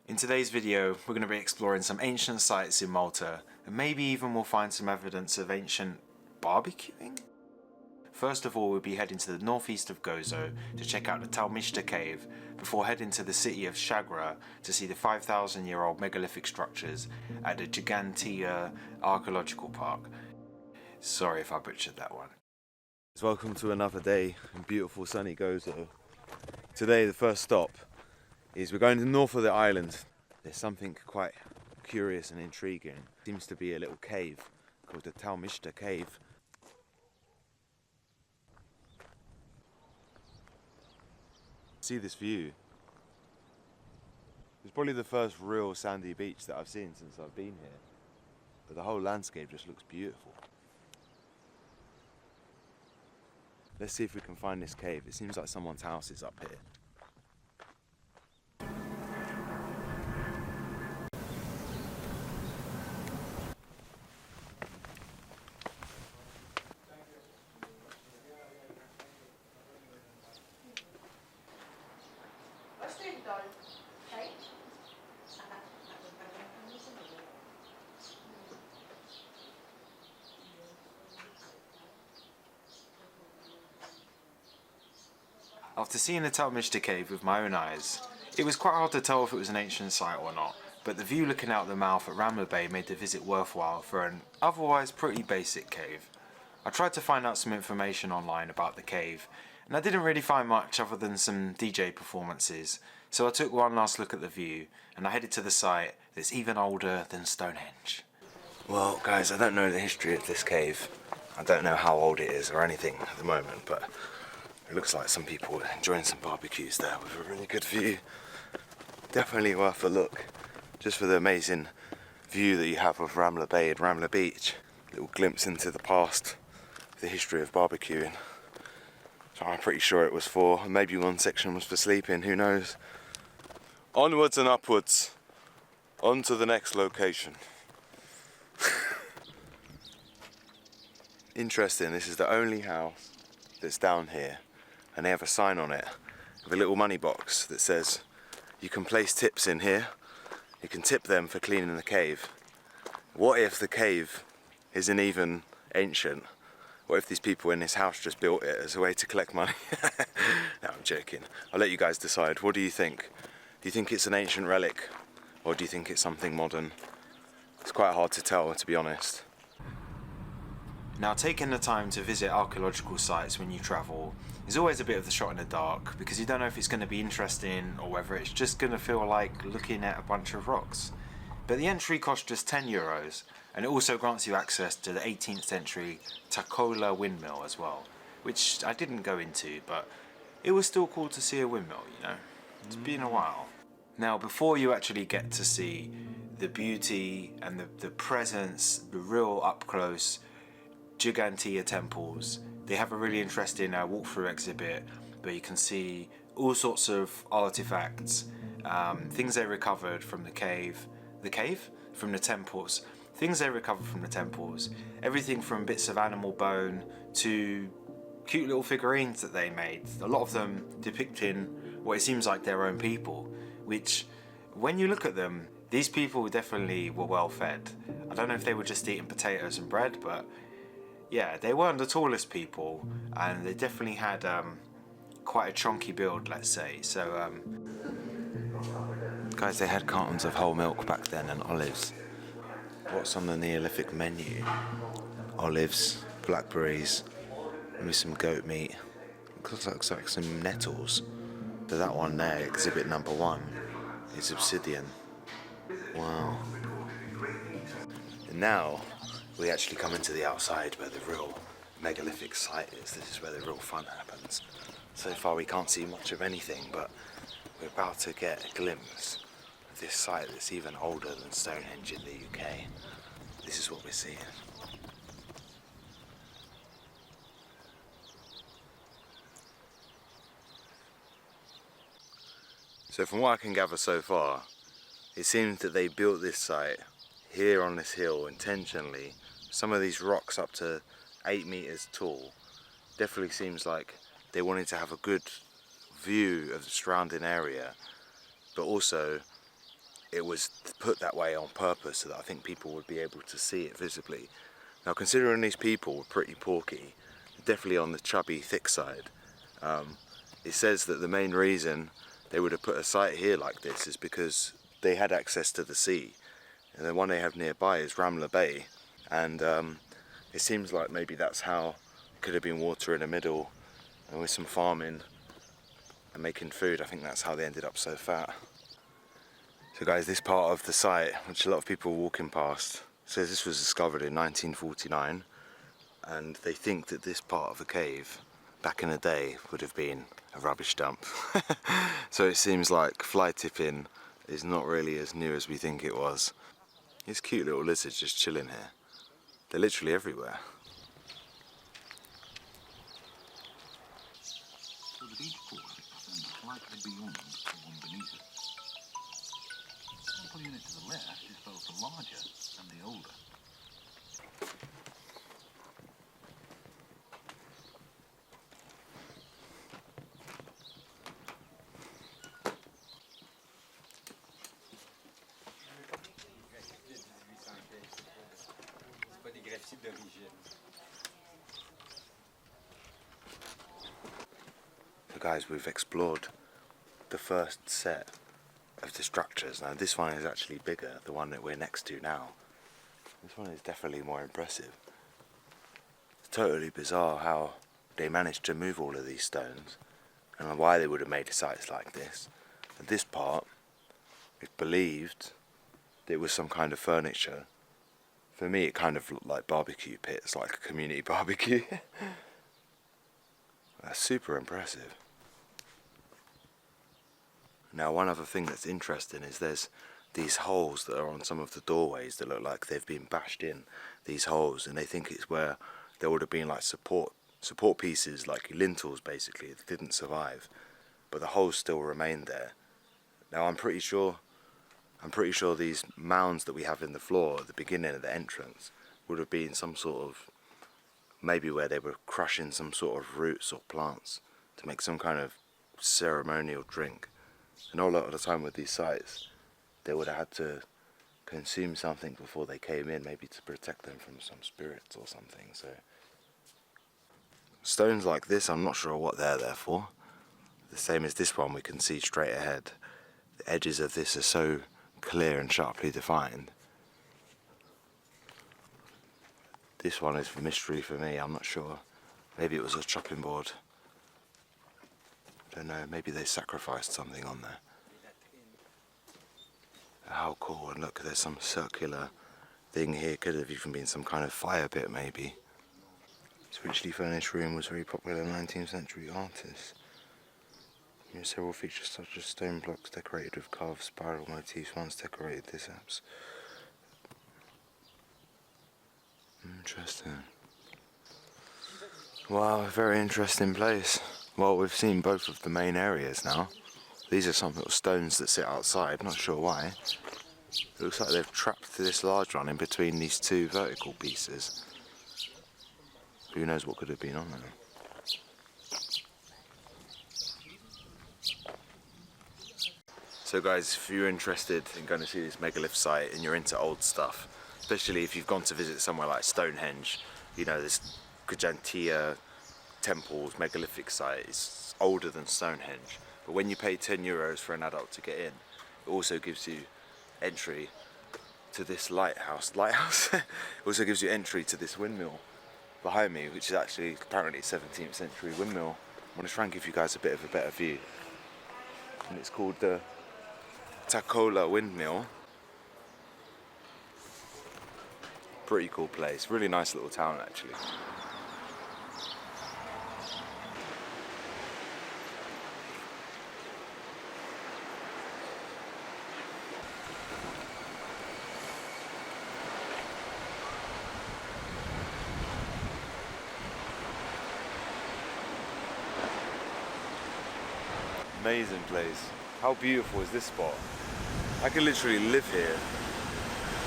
In today's video, we're going to be exploring some ancient sites in Malta, and maybe even we'll find some evidence of ancient barbecuing? First of all, we'll be heading to the northeast of Gozo to check out the Tal Mixta Cave, before heading to the city of Xaghra to see the 5,000-year-old megalithic structures at the Ggantija Archaeological Park. Sorry if I butchered that one. Welcome to another day in beautiful sunny Gozo. Today the first stop is we're going to the north of the island. There's something quite curious and intriguing. Seems to be a little cave called the Tal Mixta Cave. See this view. It's probably the first real sandy beach that I've seen since I've been here. But the whole landscape just looks beautiful. Let's see if we can find this cave. It seems like someone's house is up here. After seeing the Tal Mixta Cave with my own eyes, it was quite hard to tell if it was an ancient site or not, but the view looking out the mouth at Ramla Bay made the visit worthwhile for an otherwise pretty basic cave. I tried to find out some information online about the cave, and I didn't really find much other than some DJ performances, so I took one last look at the view, and I headed to the site that's even older than Stonehenge. Well guys, I don't know the history of this cave. I don't know how old it is or anything at the moment, but it looks like some people are enjoying some barbecues there with a really good view. Definitely worth a look, just for the amazing view that you have of Ramla Bay and Ramla Beach. Little glimpse into the past, the history of barbecuing. So I'm pretty sure it was for, maybe one section was for sleeping, who knows. Onwards and upwards, on to the next location. Interesting, this is the only house that's down here, and they have a sign on it with a little money box that says you can place tips in here, you can tip them for cleaning the cave. What if the cave isn't even ancient? What if these people in this house just built it as a way to collect money? No, I'm joking. I'll let you guys decide. What do you think? Do you think it's an ancient relic, or do you think it's something modern? It's quite hard to tell, to be honest. Now, taking the time to visit archaeological sites when you travel is always a bit of the shot in the dark, because you don't know if it's going to be interesting or whether it's just going to feel like looking at a bunch of rocks. But the entry costs just €10, and it also grants you access to the 18th century Takola windmill as well, which I didn't go into, but it was still cool to see a windmill, you know. It's been a while. Now, before you actually get to see the beauty and the presence, the real up-close Ggantija temples, they have a really interesting walkthrough exhibit where you can see all sorts of artifacts, things they recovered from the cave, from the temples, things they recovered from the temples, everything from bits of animal bone to cute little figurines that they made, a lot of them depicting what it seems like their own people, which, when you look at them, these people definitely were well fed. I don't know if they were just eating potatoes and bread, but yeah, they weren't the tallest people, and they definitely had quite a chunky build, let's say. So, Guys, they had cartons of whole milk back then and olives. What's on the Neolithic menu? Olives, blackberries, maybe some goat meat. Looks like some nettles. So that one there, exhibit number 1, is obsidian. Wow. And now we actually come into the outside where the real megalithic site is. This is where the real fun happens. So far we can't see much of anything, but we're about to get a glimpse of this site that's even older than Stonehenge in the UK. This is what we're seeing. So from what I can gather so far, it seems that they built this site here on this hill intentionally. Some of these rocks up to 8 meters tall. Definitely seems like they wanted to have a good view of the surrounding area, but also it was put that way on purpose so that I think people would be able to see it visibly. Now, considering these people were pretty porky, definitely on the chubby, thick side, it says that the main reason they would have put a site here like this is because they had access to the sea. And the one they have nearby is Ramla Bay, and it seems like maybe that's how it could have been water in the middle, and with some farming and making food, I think that's how they ended up so fat. So guys, this part of the site, which a lot of people are walking past, says this was discovered in 1949, and they think that this part of the cave back in the day would have been a rubbish dump. So it seems like fly tipping is not really as new as we think it was. These cute little lizards just chilling here. They're literally everywhere. So that each port ascends slightly beyond the one beneath it. The sample unit to the left is both the larger and the older. So guys, we've explored the first set of the structures. Now this one is actually bigger, the one that we're next to now. This one is definitely more impressive. It's totally bizarre how they managed to move all of these stones and why they would have made sites like this. And this part, it's believed that it was some kind of furniture. For me, it kind of looked like barbecue pits, like a community barbecue. That's super impressive. Now, one other thing that's interesting is there's these holes that are on some of the doorways that look like they've been bashed in, these holes, and they think it's where there would have been like support pieces, like lintels basically, that didn't survive, but the holes still remain there. Now, I'm pretty sure these mounds that we have in the floor at the beginning of the entrance would have been some sort of, maybe where they were crushing some sort of roots or plants to make some kind of ceremonial drink. And a lot of the time with these sites, they would have had to consume something before they came in, maybe to protect them from some spirits or something. So stones like this, I'm not sure what they're there for. The same as this one, we can see straight ahead. The edges of this are so clear and sharply defined. This one is a mystery for me, I'm not sure. Maybe it was a chopping board. Don't know, maybe they sacrificed something on there. How cool, and look, there's some circular thing here. Could have even been some kind of fire pit, maybe. This richly furnished room was very popular in 19th century artists. There are several features such as stone blocks decorated with carved spiral motifs once decorated this apse. Interesting. Wow, a very interesting place. Well, we've seen both of the main areas now. These are some little stones that sit outside, not sure why. It looks like they've trapped this large one in between these two vertical pieces. Who knows what could have been on there. So guys, if you're interested in going to see this megalith site and you're into old stuff, especially if you've gone to visit somewhere like Stonehenge, you know, this Ggantija temple's megalithic site is older than Stonehenge. But when you pay €10 for an adult to get in, it also gives you entry to this lighthouse. It also gives you entry to this windmill behind me, which is actually apparently a 17th century windmill. I want to try and give you guys a bit of a better view. And it's called the Takola Windmill. Pretty cool place, really nice little town actually. Amazing place. How beautiful is this spot? I could literally live here